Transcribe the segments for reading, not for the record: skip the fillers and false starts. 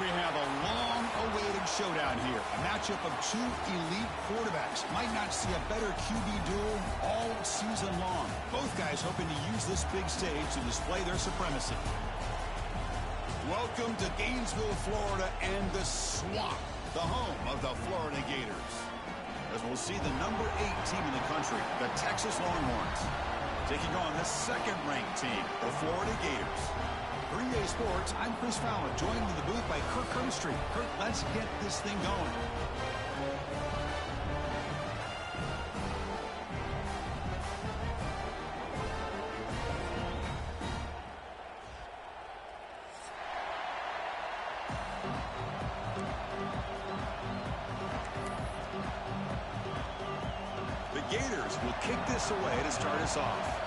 We have a long-awaited showdown here. A matchup of two elite quarterbacks. Might not see a better QB duel all season long. Both guys hoping to use this big stage to display their supremacy. Welcome to Gainesville, Florida, and the Swamp, the home of the Florida Gators. As we'll see the number 8 team in the country, the Texas Longhorns, taking on the second-ranked team, the Florida Gators. Green Bay Sports, I'm Chris Fowler, joined in the booth by Kirk Herbstreit. Kirk, let's get this thing going. The Gators will kick this away to start us off.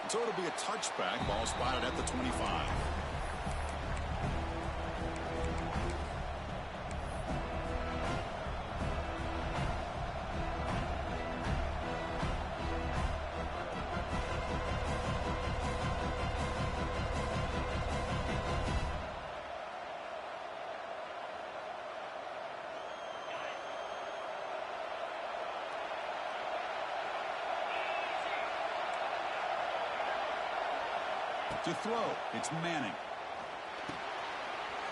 So it'll be a touchback, ball spotted at the 25. To throw, it's Manning.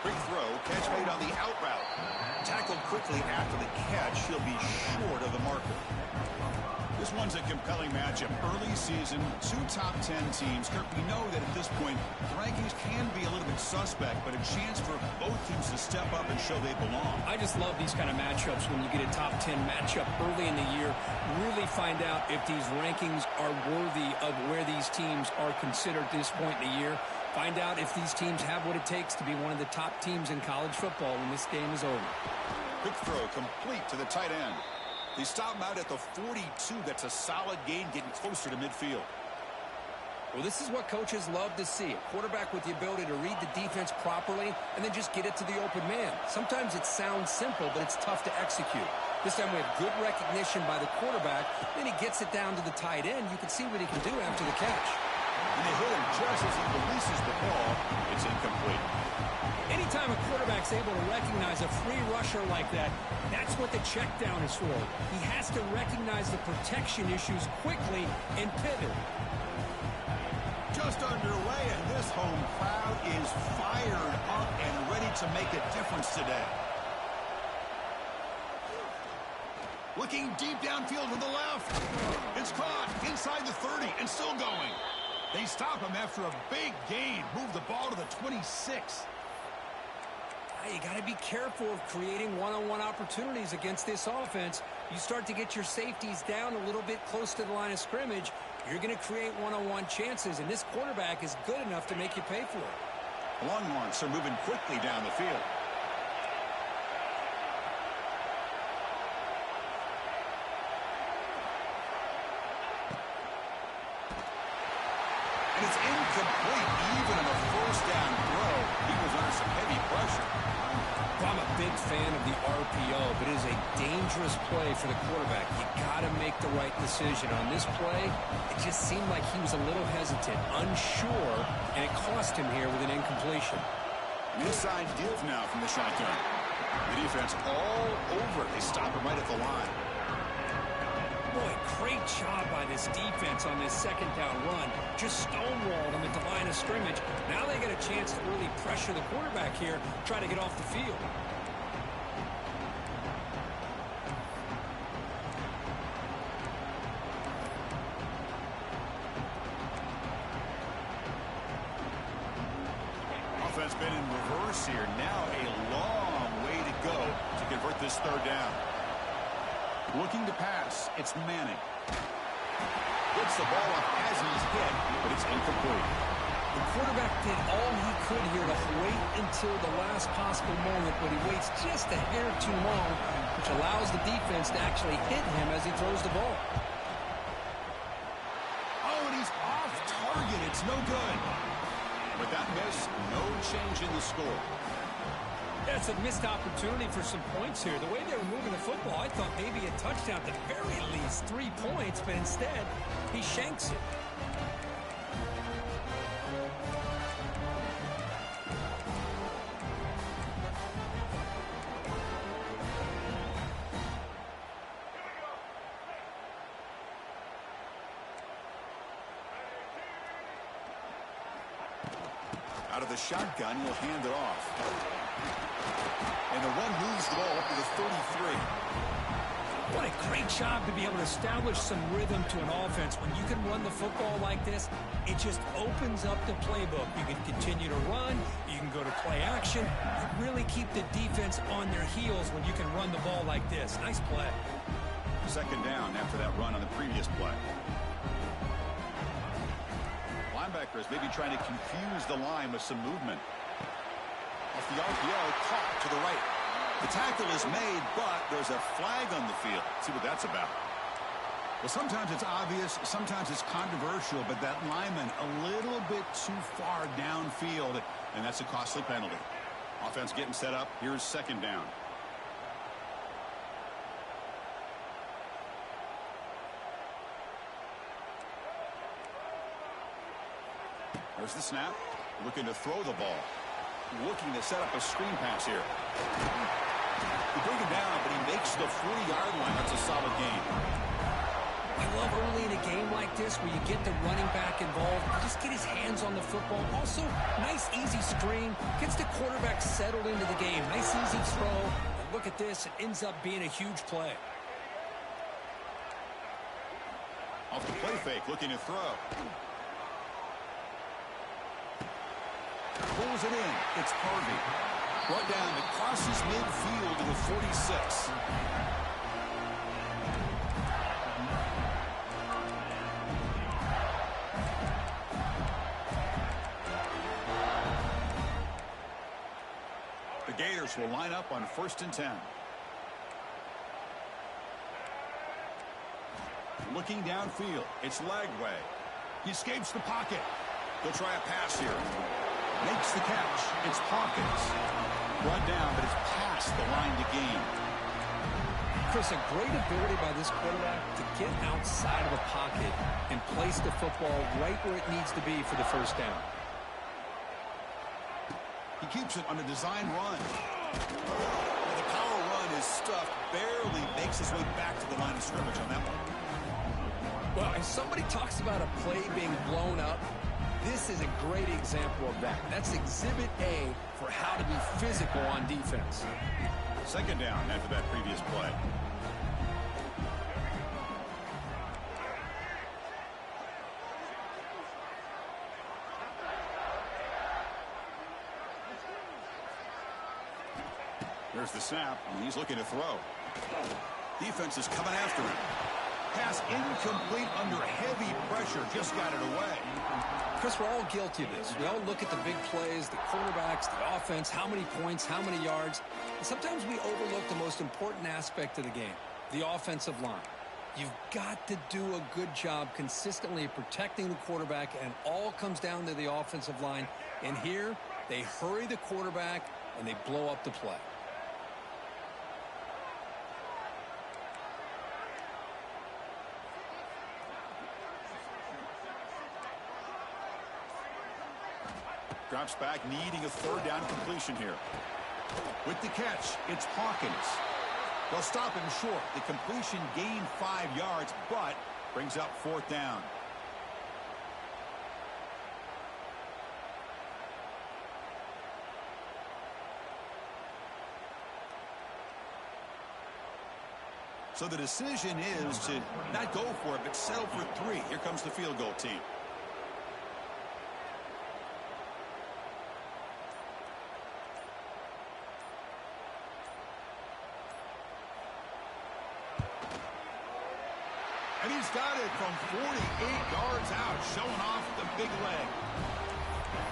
Quick throw, catch made on the out route. Tackled quickly after the catch, he'll be short of the marker. This one's a compelling matchup. Early season, 2 top 10 teams. Kirk, we know that at this point, the rankings can be a little bit suspect, but a chance for both teams to step up and show they belong. I just love these kind of matchups when you get a top 10 matchup early in the year. Really find out if these rankings are worthy of where these teams are considered at this point in the year. Find out if these teams have what it takes to be one of the top teams in college football when this game is over. Quick throw complete to the tight end. They stop him out at the 42. That's a solid gain, getting closer to midfield. Well, this is what coaches love to see. A quarterback with the ability to read the defense properly and then just get it to the open man. Sometimes it sounds simple, but it's tough to execute. This time we have good recognition by the quarterback. Then he gets it down to the tight end. You can see what he can do after the catch. And they hit him just as he releases the ball. It's incomplete. Anytime a quarterback's able to recognize a free rusher like that, that's what the check down is for. He has to recognize the protection issues quickly and pivot. Just underway, and this home crowd is fired up and ready to make a difference today. Looking deep downfield to the left. It's caught inside the 30 and still going. They stop him after a big gain. Move the ball to the 26. You got to be careful of creating one-on-one opportunities against this offense. You start to get your safeties down a little bit close to the line of scrimmage, you're going to create one-on-one chances, and this quarterback is good enough to make you pay for it. The Longhorns are moving quickly down the field. And it's incomplete, even in a first down throw. He was under some heavy pressure. I'm a big fan of the RPO, but it is a dangerous play for the quarterback. You got to make the right decision. On this play, it just seemed like he was a little hesitant, unsure, and it cost him here with an incompletion. Inside deal now from the shotgun. The defense all over it. They stop him right at the line. Boy, great job by this defense on this second down run. Just stonewalled him at the line of scrimmage. Now they get a chance to really pressure the quarterback here, try to get off the field. Offense been in reverse here. Now a long way to go to convert this third down. Looking to pass, it's Manning. Gets the ball up as he's hit, but it's incomplete. The quarterback did all he could here to wait until the last possible moment, but he waits just a hair too long, which allows the defense to actually hit him as he throws the ball. Oh, and he's off target. It's no good. With that miss, no change in the score. That's a missed opportunity for some points here. The way they were moving the football, I thought maybe a touchdown at the very least, 3 points, but instead, he shanks it. Out of the shotgun, he'll hand it off. And the run moves the ball up to the 33. What a great job to be able to establish some rhythm to an offense. When you can run the football like this, it just opens up the playbook. You can continue to run. You can go to play action. You really keep the defense on their heels when you can run the ball like this. Nice play. Second down after that run on the previous play. Linebackers maybe trying to confuse the line with some movement. Off the RPO, caught to the right. The tackle is made, but there's a flag on the field. Let's see what that's about. Well, sometimes it's obvious, sometimes it's controversial, but that lineman a little bit too far downfield, and that's a costly penalty. Offense getting set up. Here's second down. There's the snap. Looking to throw the ball. Looking to set up a screen pass here. He bring him down, but he makes the 40-yard line. That's a solid gain. I love early in a game like this where you get the running back involved. Just get his hands on the football. Also, nice, easy screen. Gets the quarterback settled into the game. Nice, easy throw. And look at this. It ends up being a huge play. Off the play fake, looking to throw. Pulls it in. It's Harvey. Brought down to crosses midfield to the 46. The Gators will line up on 1st and 10. Looking downfield. It's Lagway. He escapes the pocket. They'll try a pass here. Makes the catch. It's Hawkins. Run down, but it's past the line to gain. Chris, a great ability by this quarterback to get outside of a pocket and place the football right where it needs to be for the first down. He keeps it on a design run. And the power run is stuffed. Barely makes his way back to the line of scrimmage on that one. Well, if somebody talks about a play being blown up, this is a great example of that. That's exhibit A for how to be physical on defense. Second down after that previous play. There's the snap, and he's looking to throw. Defense is coming after him. Pass incomplete under heavy pressure. Just got it away. Chris, we're all guilty of this. We all look at the big plays, the quarterbacks, the offense, how many points, how many yards. And sometimes we overlook the most important aspect of the game, the offensive line. You've got to do a good job consistently protecting the quarterback, and it all comes down to the offensive line. And here, they hurry the quarterback, and they blow up the play. Drops back, needing a third down completion here. With the catch, it's Hawkins. They'll stop him short. The completion gained 5 yards, but brings up 4th down. So the decision is to not go for it, but settle for 3. Here comes the field goal team. And he's got it from 48 yards out, showing off the big leg.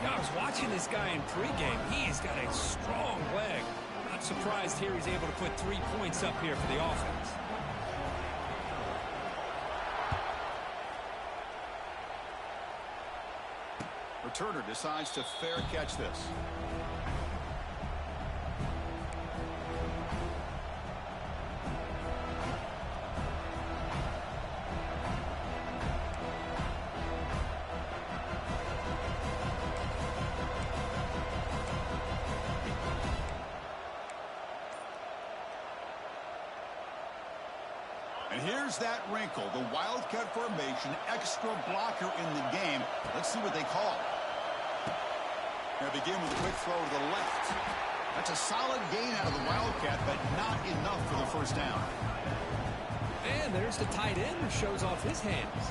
Yeah, I was watching this guy in pregame. He's got a strong leg. Not surprised here he's able to put 3 points up here for the offense. Returner decides to fair catch this. And here's that wrinkle, the Wildcat formation, extra blocker in the game. Let's see what they call. They begin with a quick throw to the left. That's a solid gain out of the Wildcat, but not enough for the first down. And there's the tight end who shows off his hands.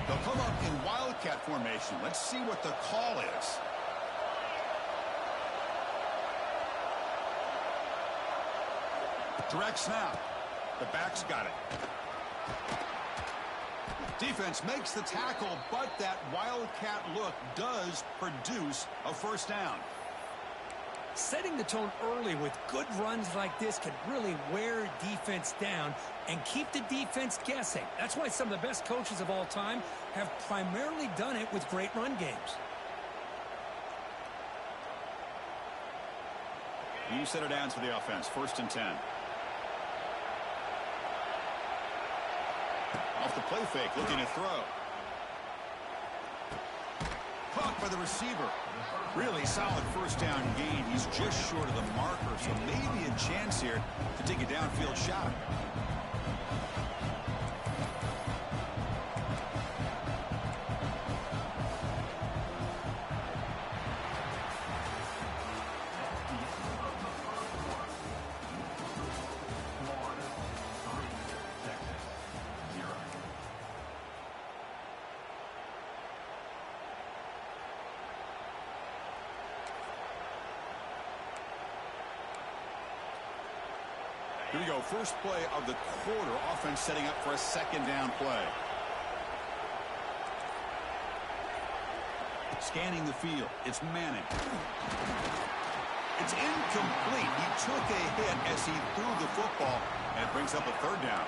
They'll come up in Wildcat formation. Let's see what the call is. Direct snap. The back's got it. Defense makes the tackle, but that Wildcat look does produce a first down. Setting the tone early with good runs like this can really wear defense down and keep the defense guessing. That's why some of the best coaches of all time have primarily done it with great run games. New set of downs for the offense. 1st and 10. Off the play fake, looking to throw. Caught by the receiver. Really solid first down gain. He's just short of the marker, so maybe a chance here to take a downfield shot. Here we go. First play of the quarter. Offense setting up for a 2nd down play. Scanning the field. It's Manning. It's incomplete. He took a hit as he threw the football, and it brings up a 3rd down.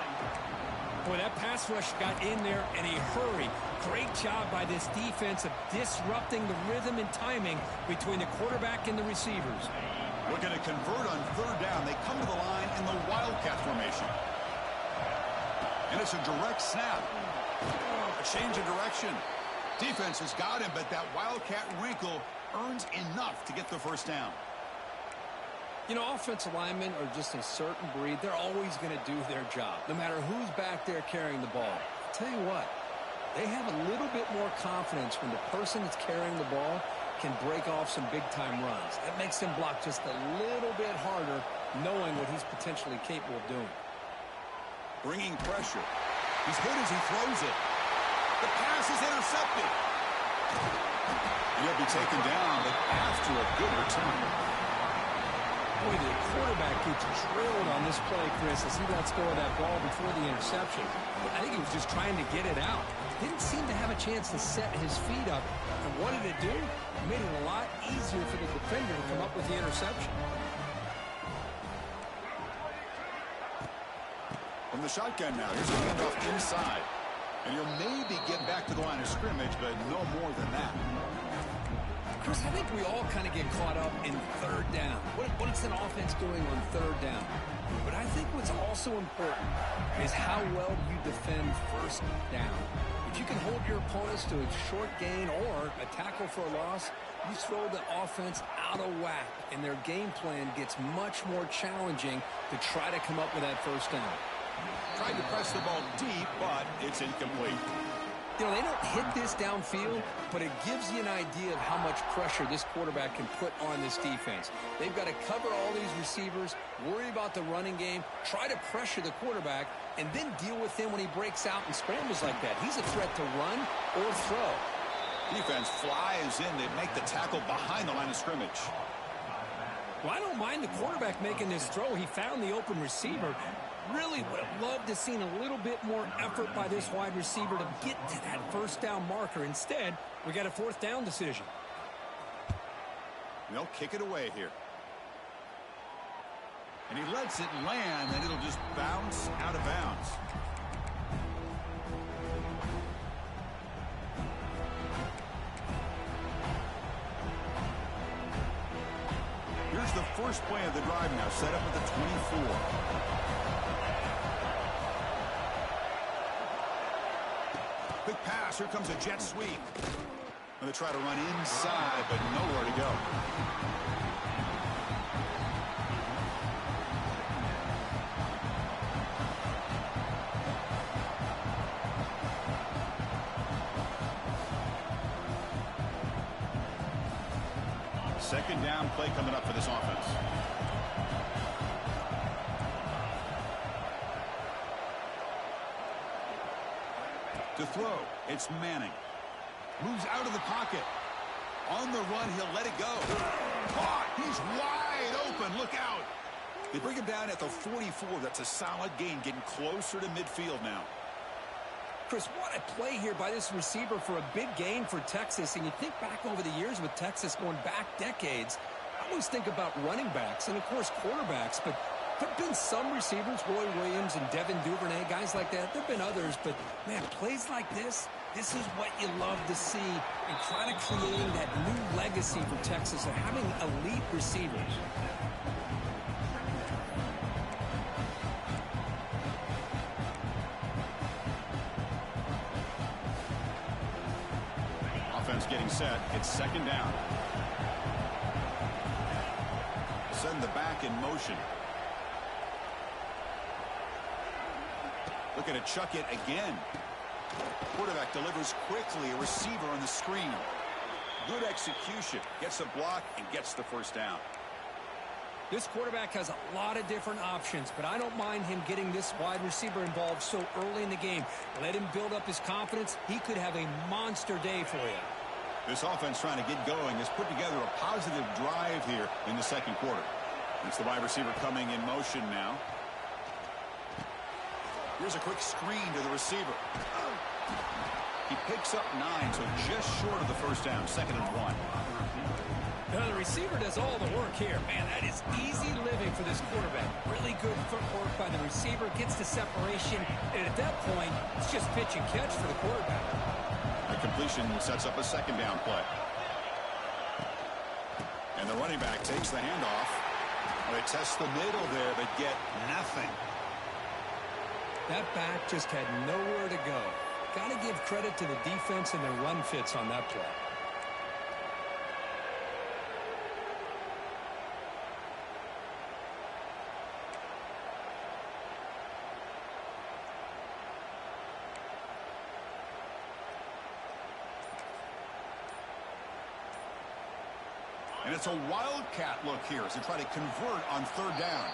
Boy, that pass rush got in there in a hurry. Great job by this defense of disrupting the rhythm and timing between the quarterback and the receivers. Looking to convert on 3rd down. They come to the line in the Wildcat formation. And it's a direct snap. A change of direction. Defense has got him, but that Wildcat wrinkle earns enough to get the first down. You know, offensive linemen are just a certain breed. They're always going to do their job, no matter who's back there carrying the ball. I'll tell you what, they have a little bit more confidence when the person that's carrying the ball can break off some big-time runs. That makes him block just a little bit harder, knowing what he's potentially capable of doing. Bringing pressure. He's hit as he throws it. The pass is intercepted. He'll be taken down, but after a good return. Boy, the quarterback gets drilled on this play, Chris, as he lets go of that ball before the interception. I think he was just trying to get it out. Didn't seem to have a chance to set his feet up. And what did it do? It made it a lot easier for the defender to come up with the interception. From the shotgun now, here's a handoff inside. And he'll maybe get back to the line of scrimmage, but no more than that. Chris, I think we all kind of get caught up in 3rd down. What's an offense doing on 3rd down? But I think what's also important is how well you defend 1st down. If you can hold your opponents to a short gain or a tackle for a loss, you throw the offense out of whack, and their game plan gets much more challenging to try to come up with that 1st down. Tried to press the ball deep, but it's incomplete. You know, they don't hit this downfield, but it gives you an idea of how much pressure this quarterback can put on this defense. They've got to cover all these receivers, worry about the running game, try to pressure the quarterback, and then deal with him when he breaks out and scrambles like that. He's a threat to run or throw. Defense flies in. They make the tackle behind the line of scrimmage. Well, I don't mind the quarterback making this throw. He found the open receiver. Really would have loved to have seen a little bit more effort by this wide receiver to get to that 1st down marker. Instead, we got a 4th down decision. They'll kick it away here. And he lets it land, and it'll just bounce out of bounds. Here's the first play of the drive now, set up at the 24. Quick pass. Here comes a jet sweep. Going to try to run inside, but nowhere to go. Second down play coming up for this offense. To throw, it's Manning. Moves out of the pocket. On the run, he'll let it go. Caught! He's wide open. Look out. They bring him down at the 44. That's a solid gain, getting closer to midfield now. Chris, what a play here by this receiver for a big gain for Texas. And you think back over the years with Texas going back decades, I always think about running backs and, of course, quarterbacks. But there have been some receivers, Roy Williams and Devin Duvernay, guys like that. There have been others. But, man, plays like this is what you love to see and kind of creating that new legacy for Texas of having elite receivers. Offense getting set. It's second down. Send the back in motion. Looking to chuck it again. Quarterback delivers quickly. A receiver on the screen. Good execution. Gets a block and gets the first down. This quarterback has a lot of different options, but I don't mind him getting this wide receiver involved so early in the game. Let him build up his confidence. He could have a monster day for you. This offense trying to get going has put together a positive drive here in the second quarter. It's the wide receiver coming in motion now. Here's a quick screen to the receiver. He picks up 9, so just short of the first down. Second and 1. Now the receiver does all the work here. Man, that is easy living for this quarterback. Really good footwork by the receiver. Gets the separation. And at that point, it's just pitch and catch for the quarterback. A completion sets up a second down play. And the running back takes the handoff. They test the middle there, but get nothing. That back just had nowhere to go. Got to give credit to the defense and their run fits on that play. And it's a wildcat look here as they try to convert on third down.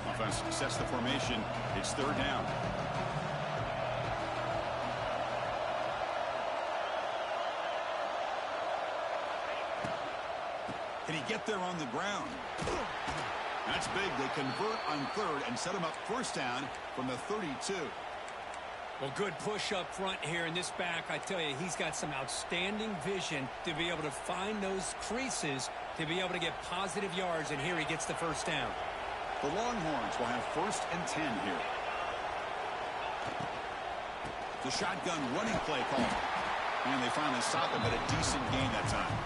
Offense sets the formation. It's third down. Can he get there on the ground? That's big. They convert on third and set him up first down from the 32. Well, good push up front here in this back. I tell you, he's got some outstanding vision to be able to find those creases to be able to get positive yards, and here he gets the first down. The Longhorns will have first and 10 here. The shotgun running play call. And they finally stop him, but a decent gain that time.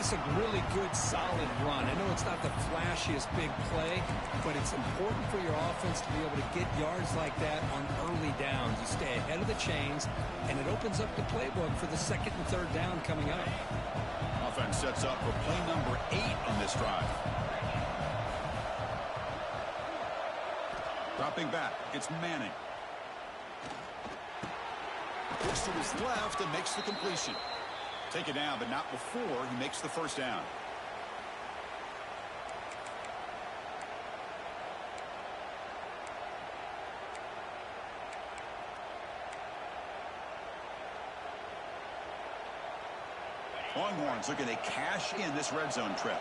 It's a really good, solid run. I know it's not the flashiest big play, but it's important for your offense to be able to get yards like that on early downs. You stay ahead of the chains, and it opens up the playbook for the second and third down coming up. Offense sets up for play number 8 on this drive. Dropping back, it's Manning. Looks to his left and makes the completion. Take it down, but not before he makes the first down. Longhorns looking to cash in this red zone trip.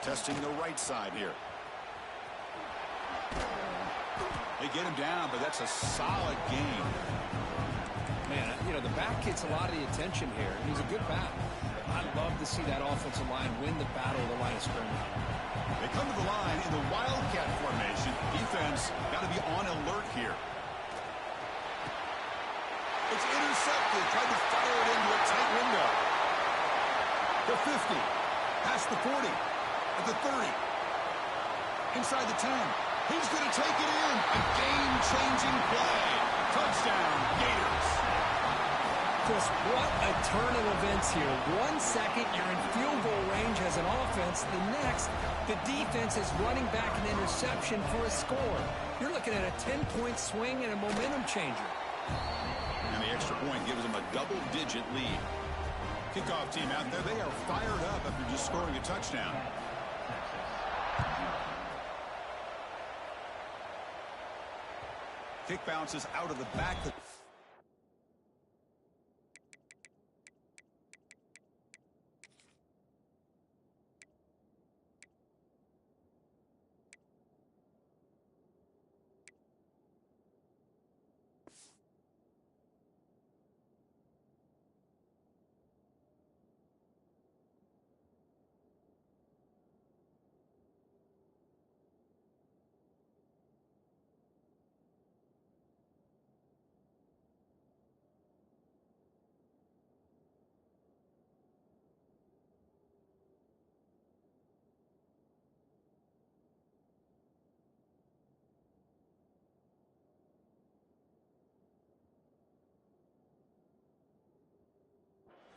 Testing the right side here. They get him down, but that's a solid gain. Man, you know, the back gets a lot of the attention here, and he's a good back. I love to see that offensive line win the battle of the line of scrimmage. They come to the line in the Wildcat formation. Defense got to be on alert here. It's intercepted. Tried to fire it into a tight window. The 50. Past the 40. At the 30. Inside the 10. He's going to take it in. A game-changing play. Touchdown, Gators. Chris, what a turn of events here. 1 second, you're in field goal range as an offense. The next, the defense is running back an interception for a score. You're looking at a 10-point swing and a momentum changer. And the extra point gives them a double-digit lead. Kickoff team out there, they are fired up after just scoring a touchdown. Kick bounces out of the back.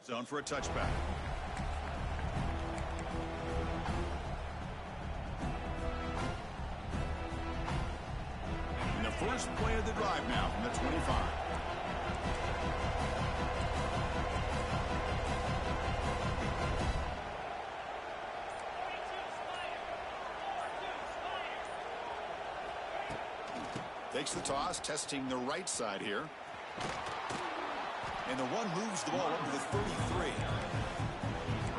Zone for a touchback. And the first play of the drive now from the 25. Takes the toss, testing the right side here. And the one moves the ball up to the 33.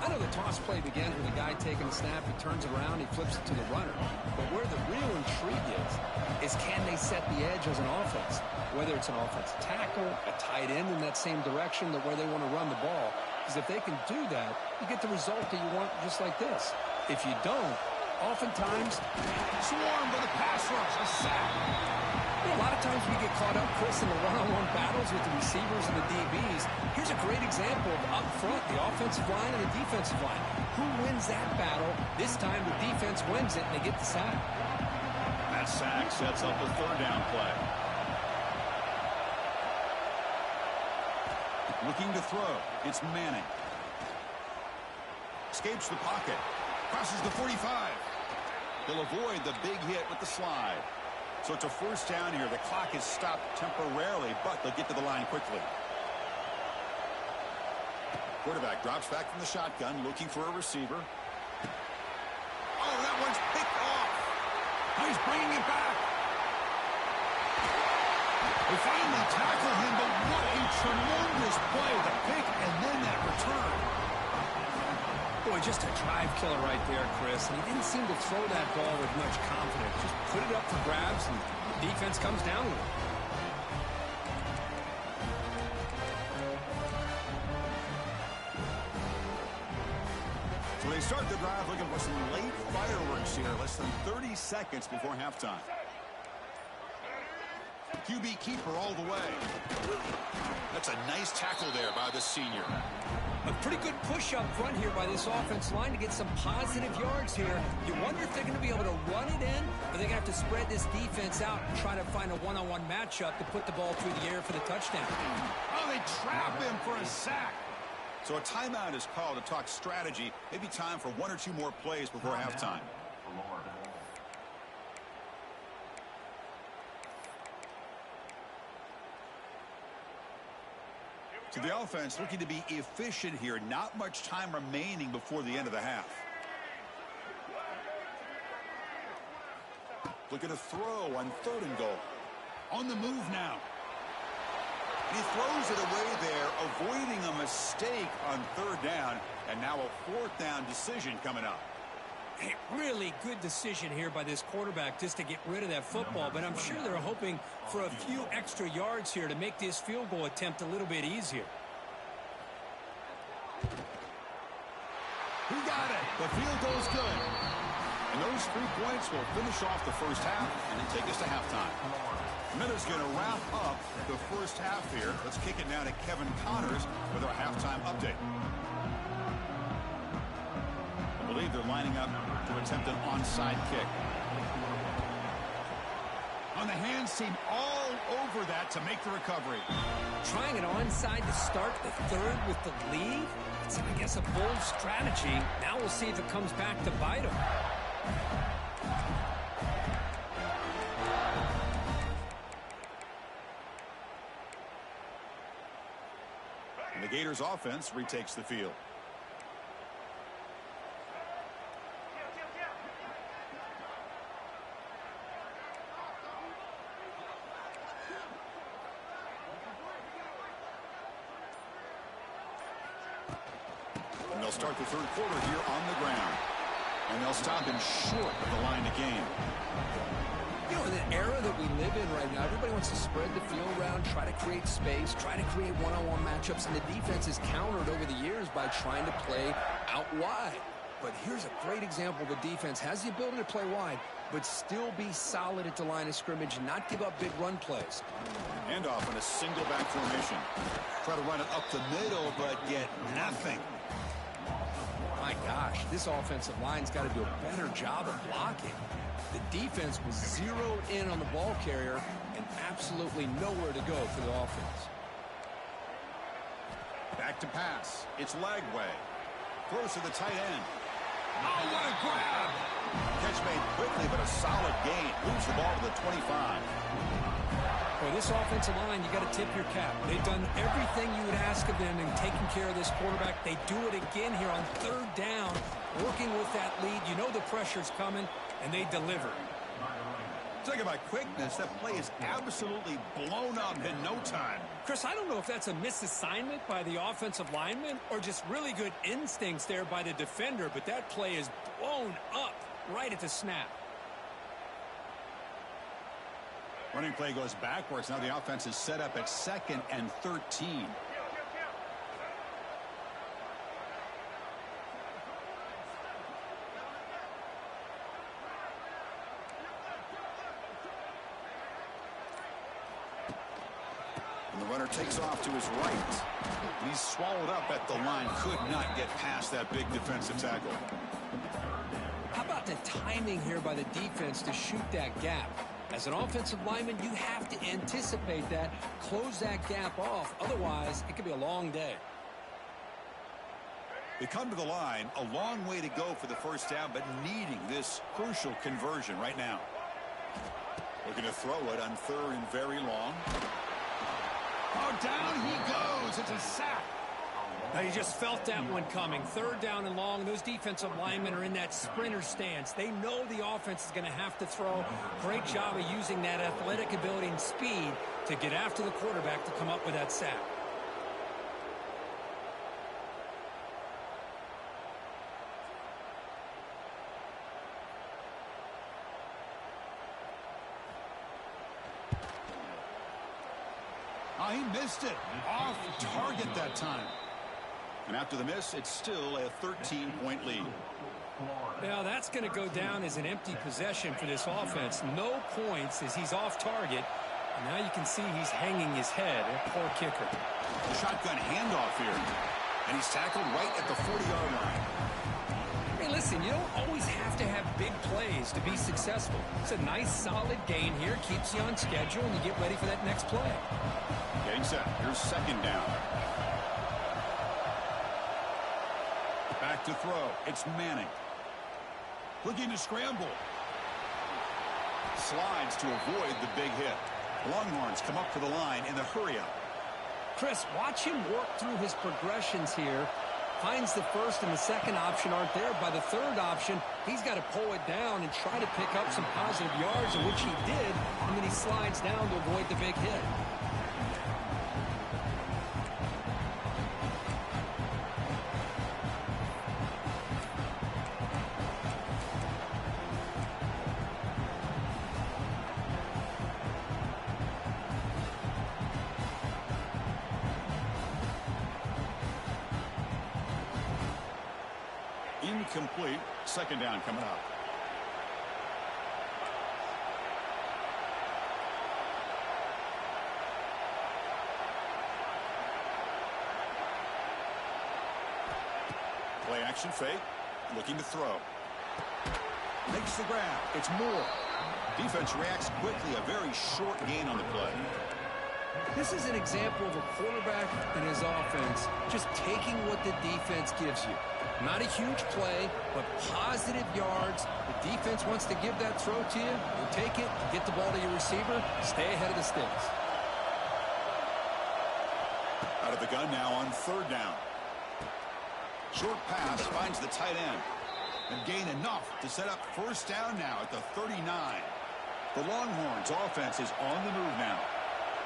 I know the toss play begins with a guy taking a snap, he turns it around, he flips it to the runner. But where the real intrigue is can they set the edge as an offense? Whether it's an offensive tackle, a tight end in that same direction, where they want to run the ball. Because if they can do that, you get the result that you want just like this. If you don't, oftentimes, swarmed by the pass rush, a sack. a lot of times we get caught up, Chris, in the one-on-one battles with the receivers and the DBs. Here's a great example of up front, the offensive line and the defensive line. Who wins that battle? This time the defense wins it, and they get the sack. That sack sets up a third down play. Looking to throw. It's Manning. Escapes the pocket. Crosses the 45. He'll avoid the big hit with the slide. So it's a first down here. The clock is stopped temporarily, but they'll get to the line quickly. Quarterback drops back from the shotgun, looking for a receiver. Oh, that one's picked off. He's bringing it back. They finally tackle him, but what a tremendous play. The pick and then that return. Boy, just a drive killer right there, Chris. And he didn't seem to throw that ball with much confidence. Just put it up for grabs, and the defense comes down with it. So they start the drive looking for some late fireworks here. Less than 30 seconds before halftime. QB keeper all the way. That's a nice tackle there by the senior. A pretty good push up front here by this offense line to get some positive yards here. You wonder if they're going to be able to run it in, or they're going to have to spread this defense out and try to find a one-on-one matchup to put the ball through the air for the touchdown. Oh, they trap him for a sack. So a timeout is called to talk strategy. Maybe time for one or two more plays before halftime. So the offense looking to be efficient here. Not much time remaining before the end of the half. Look at a throw on 3rd and goal. On the move now. He throws it away there, avoiding a mistake on 3rd down. And now a 4th down decision coming up. Hey, really good decision here by this quarterback just to get rid of that football, but I'm sure they're hoping for a few extra yards here to make this field goal attempt a little bit easier. He got it. The field goal is good. And those 3 points will finish off the first half and then take us to halftime. Miller's going to wrap up the first half here. Let's kick it now to Kevin Connors with our halftime update. I believe they're lining up to attempt an onside kick. On the hands team all over that to make the recovery. Trying an onside to start the third with the lead? It's, I guess, a bold strategy. Now we'll see if it comes back to bite him. And the Gators offense retakes the field. And they'll start the third quarter here on the ground. And they'll stop him short of the line to gain. You know, in the era that we live in right now, everybody wants to spread the field around, try to create space, try to create one-on-one matchups, and the defense is countered over the years by trying to play out wide. But here's a great example. The defense has the ability to play wide, but still be solid at the line of scrimmage and not give up big run plays. Handoff in a single back formation. Try to run it up the middle, but get nothing. My gosh, this offensive line's got to do a better job of blocking. The defense was zeroed in on the ball carrier and absolutely nowhere to go for the offense. Back to pass. It's Lagway. Throws to the tight end. Oh, what a grab! Catch made quickly, but a solid gain. Moves the ball to the 25. For this offensive line, you got to tip your cap. They've done everything you would ask of them in taking care of this quarterback. They do it again here on third down, working with that lead. You know the pressure's coming, and they deliver. Talking about quickness, that play is absolutely blown up in no time. Chris, I don't know if that's a misassignment by the offensive lineman or just really good instincts there by the defender, but that play is blown up right at the snap. Running play goes backwards. Now the offense is set up at 2nd and 13. And the runner takes off to his right. And he's swallowed up at the line. Could not get past that big defensive tackle. How about the timing here by the defense to shoot that gap? As an offensive lineman, you have to anticipate that, close that gap off. Otherwise, it could be a long day. They come to the line, a long way to go for the first down, but needing this crucial conversion right now. Looking to throw it on 3rd and very long. Oh, down he goes. It's a sack. Now, you just felt that one coming. 3rd down and long. Those defensive linemen are in that sprinter stance. They know the offense is going to have to throw. Great job of using that athletic ability and speed to get after the quarterback to come up with that sack. Oh, he missed it. Off target that time. And after the miss, it's still a 13-point lead. Now, that's going to go down as an empty possession for this offense. No points as he's off target. And now you can see he's hanging his head. A poor kicker. A shotgun handoff here. And he's tackled right at the 40-yard line. Hey, listen, you don't always have to have big plays to be successful. It's a nice, solid gain here. Keeps you on schedule, and you get ready for that next play. Getting set. Here's 2nd down. Back to throw. It's Manning. Looking to scramble. Slides to avoid the big hit. Longhorns come up to the line in the hurry-up. Chris, watch him work through his progressions here. Finds the 1st and the 2nd option aren't there. By the 3rd option, he's got to pull it down and try to pick up some positive yards, in which he did, and then he slides down to avoid the big hit. incomplete. Second down coming up. Play action fake. Looking to throw. Makes the grab. It's Moore. Defense reacts quickly. A very short gain on the play. This is an example of a quarterback and his offense just taking what the defense gives you. Not a huge play, but positive yards. The defense wants to give that throw to you. You take it, get the ball to your receiver, stay ahead of the sticks. Out of the gun now on third down. Short pass finds the tight end. And gain enough to set up first down now at the 39. The Longhorns offense is on the move now.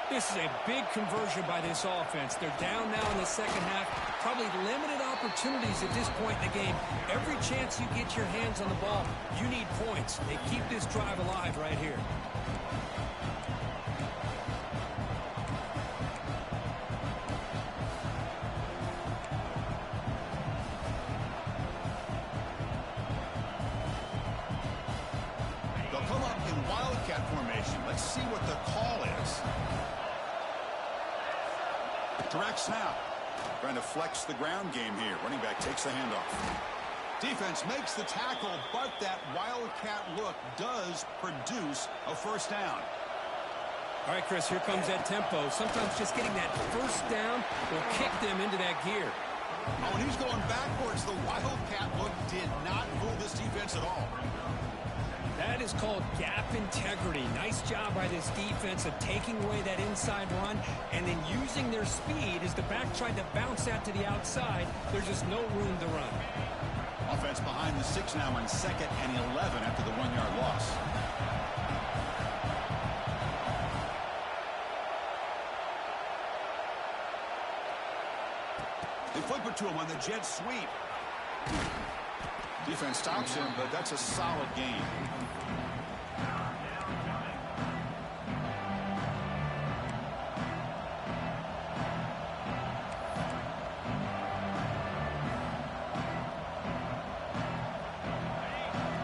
This is a big conversion by this offense. They're down now in the second half. Probably limited opportunities at this point in the game. Every chance you get your hands on the ball, you need points. They keep this drive alive right here. They'll come up in wildcat formation. Let's see what the call is. Direct snap. Trying to flex the ground game here. Running back takes the handoff. Defense makes the tackle, but that wildcat look does produce a first down. All right, Chris, here comes that tempo. Sometimes just getting that first down will kick them into that gear. Oh, and he's going backwards. The wildcat look did not fool this defense at all. That is called gap integrity. Nice job by this defense of taking away that inside run and then using their speed as the back tried to bounce that to the outside. There's just no room to run. Offense behind the 6 now on 2nd and 11 after the 1-yard loss. They flip it to him on the jet sweep. Defense stops him, but that's a solid gain.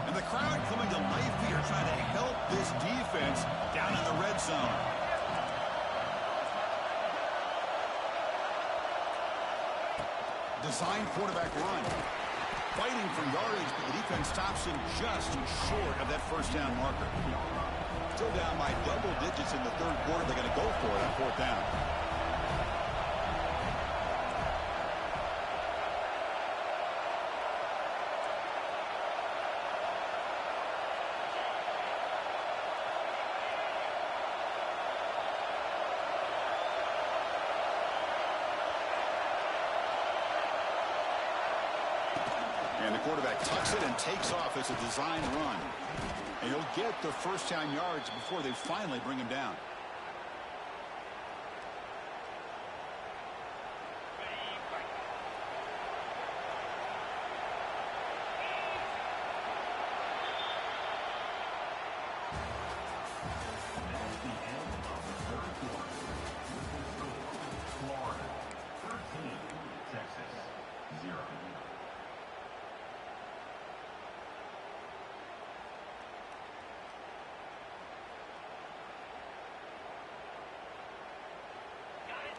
And the crowd coming to life here, trying to help this defense down in the red zone. Design quarterback run. Fighting for yardage, but the defense stops him just short of that first down marker. Still down by double digits in the third quarter. They're going to go for it on fourth down. And the quarterback tucks it and takes off as a design run. And he'll get the first down yards before they finally bring him down.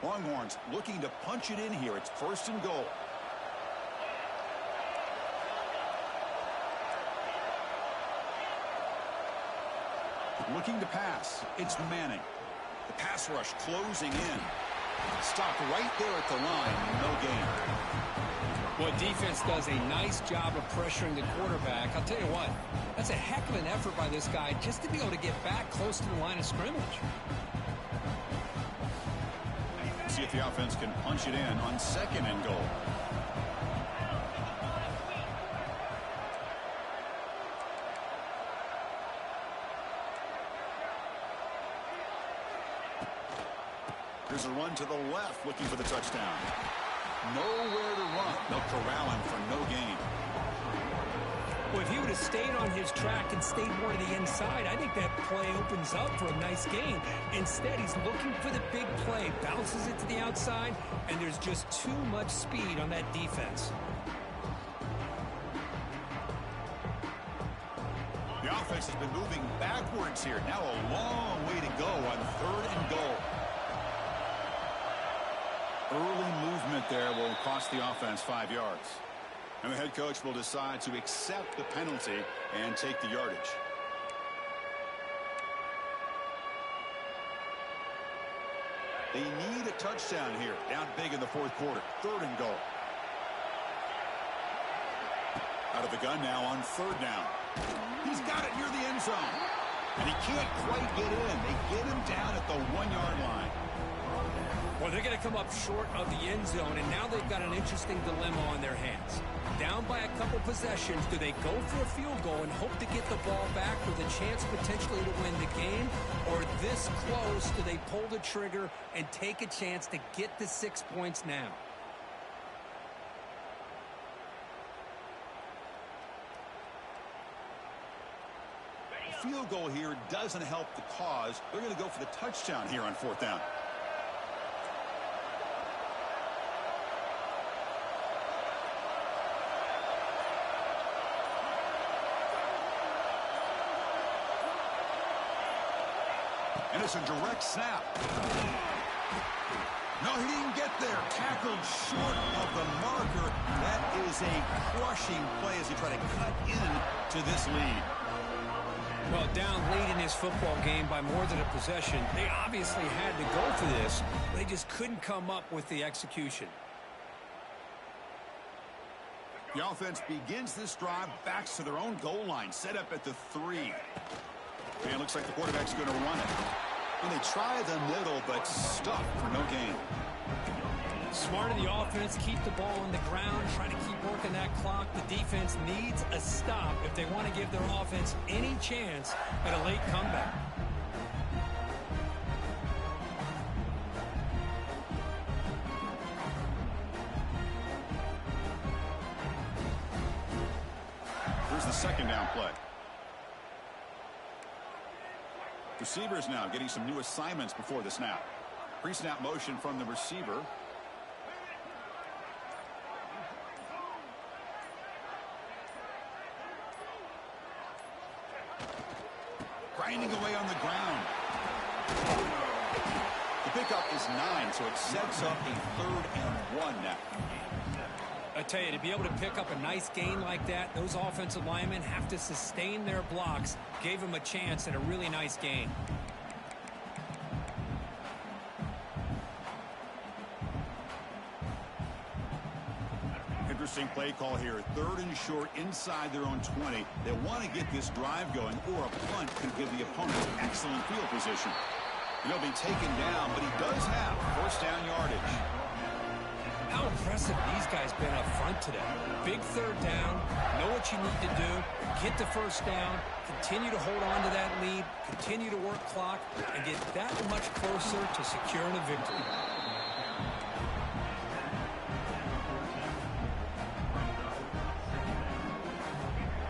Longhorns looking to punch it in here. It's 1st and goal. Looking to pass. It's Manning. The pass rush closing in. Stopped right there at the line. No gain. Well, defense does a nice job of pressuring the quarterback. I'll tell you what, that's a heck of an effort by this guy just to be able to get back close to the line of scrimmage. See if the offense can punch it in on 2nd and goal. There's a run to the left looking for the touchdown. Nowhere to run. They'll corral him for no gain. Well, if he would have stayed on his track and stayed more to the inside, I think that play opens up for a nice gain. Instead, he's looking for the big play, bounces it to the outside, and there's just too much speed on that defense. offense has been moving backwards here. Now a long way to go on 3rd and goal. Early movement there will cost the offense 5 yards. And the head coach will decide to accept the penalty and take the yardage. They need a touchdown here. Down big in the 4th quarter. 3rd and goal. Out of the gun now on 3rd down. He's got it near the end zone. And he can't quite get in. They get him down at the 1-yard line. Well, they're going to come up short of the end zone, and now they've got an interesting dilemma on their hands. Down by a couple possessions, do they go for a field goal and hope to get the ball back with a chance potentially to win the game? Or this close, do they pull the trigger and take a chance to get the 6 points now? A field goal here doesn't help the cause. They're going to go for the touchdown here on 4th down. And it's a direct snap. No, he didn't get there. Tackled short of the marker. That is a crushing play as he tried to cut in to this lead. Well, down late in his football game by more than a possession, they obviously had to go for this. They just couldn't come up with the execution. The offense begins this drive, backs to their own goal line, set up at the 3. And it looks like the quarterback's going to run it. And they try the middle, but stuck for no gain. Smart of the offense, keep the ball on the ground, try to keep working that clock. The defense needs a stop if they want to give their offense any chance at a late comeback. Here's the 2nd down play. Receivers now getting some new assignments before the snap. Pre-snap motion from the receiver. Grinding away on the ground. The pickup is 9, so it sets up a 3rd and 1 now. I tell you, to be able to pick up a nice gain like that, those offensive linemen have to sustain their blocks. Gave them a chance at a really nice gain. Interesting play call here. 3rd and short inside their own 20. They want to get this drive going, or a punt could give the opponent excellent field position. He'll be taken down, but he does have 1st down yardage. How impressive these guys been up front today. Big 3rd down, know what you need to do, get the 1st down, continue to hold on to that lead, continue to work clock, and get that much closer to securing a victory.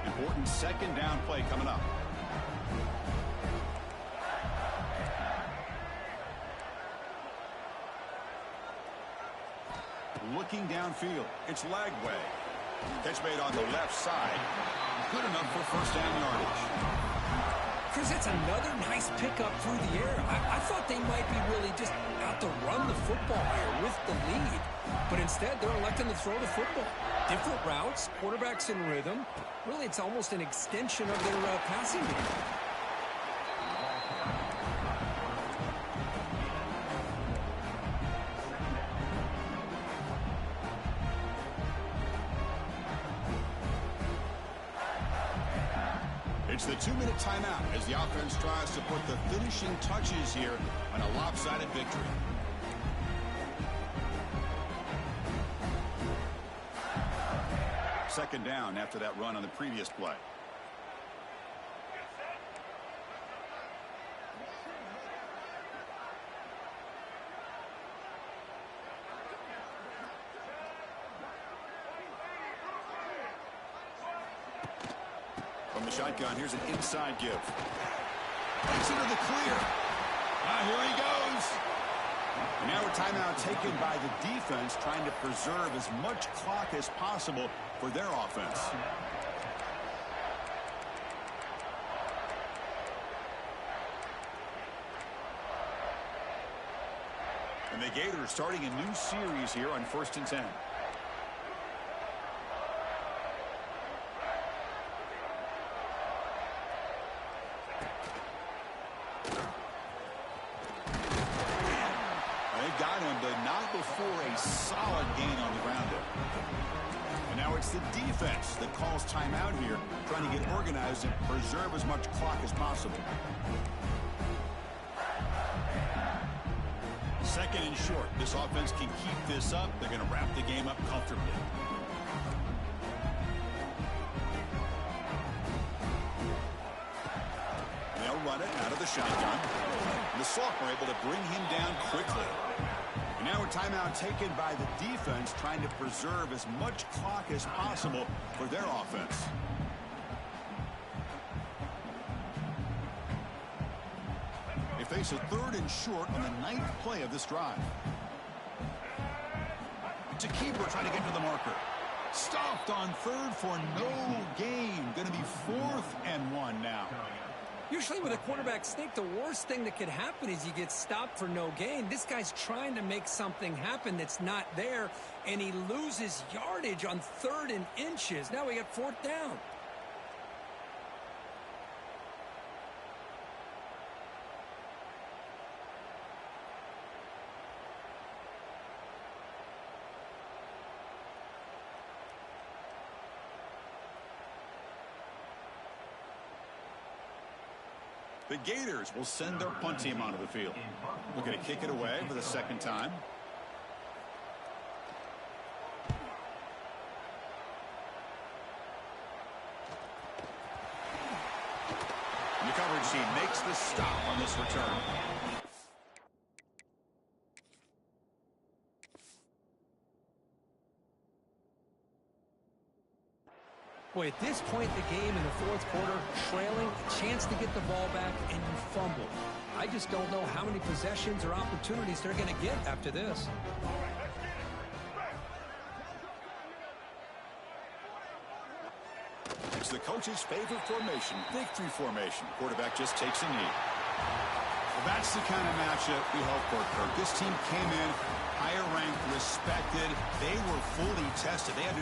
Important 2nd down play coming up. Looking downfield. It's Lagway. Catch made on the left side. Good enough for 1st down yardage. Chris, it's another nice pickup through the air. I thought they might be really just out to run the football here with the lead. But instead, they're electing to throw the football. Different routes, quarterbacks in rhythm. Really, it's almost an extension of their passing game. It's the 2-minute timeout as the offense tries to put the finishing touches here on a lopsided victory. Second down after that run on the previous play. From the shotgun, here's an inside give. Takes it to the clear. Here he goes. And now a timeout taken by the defense, trying to preserve as much clock as possible for their offense. And the Gators starting a new series here on 1st and 10. They've got him, but not before a solid gain on the ground there. And now it's the defense that calls timeout here, trying to get organized and preserve as much clock as possible. 2nd and short. This offense can keep this up. They're going to wrap the game up comfortably. They'll run it out of the shotgun. And the sophomore able to bring him down quickly. And now a timeout taken by the defense, trying to preserve as much clock as possible for their offense. They face a 3rd and short on the 9th play of this drive. To keeper trying to get to the marker. Stopped on 3rd for no gain. Going to be 4th and 1 now. Usually with a quarterback sneak, the worst thing that could happen is you get stopped for no gain. This guy's trying to make something happen that's not there, and he loses yardage on 3rd and inches. Now we got 4th down. The Gators will send their punt team onto the field. Looking to kick it away for the 2nd time. And the coverage team makes the stop on this return. Boy, at this point in the game in the 4th quarter, trailing, a chance to get the ball back, and you fumble. I just don't know how many possessions or opportunities they're going to get after this. It's the coach's favorite formation, victory formation. Quarterback just takes a knee. Well, that's the kind of matchup we hope for, Kirk. This team came in higher ranked, respected. They were fully tested. They had to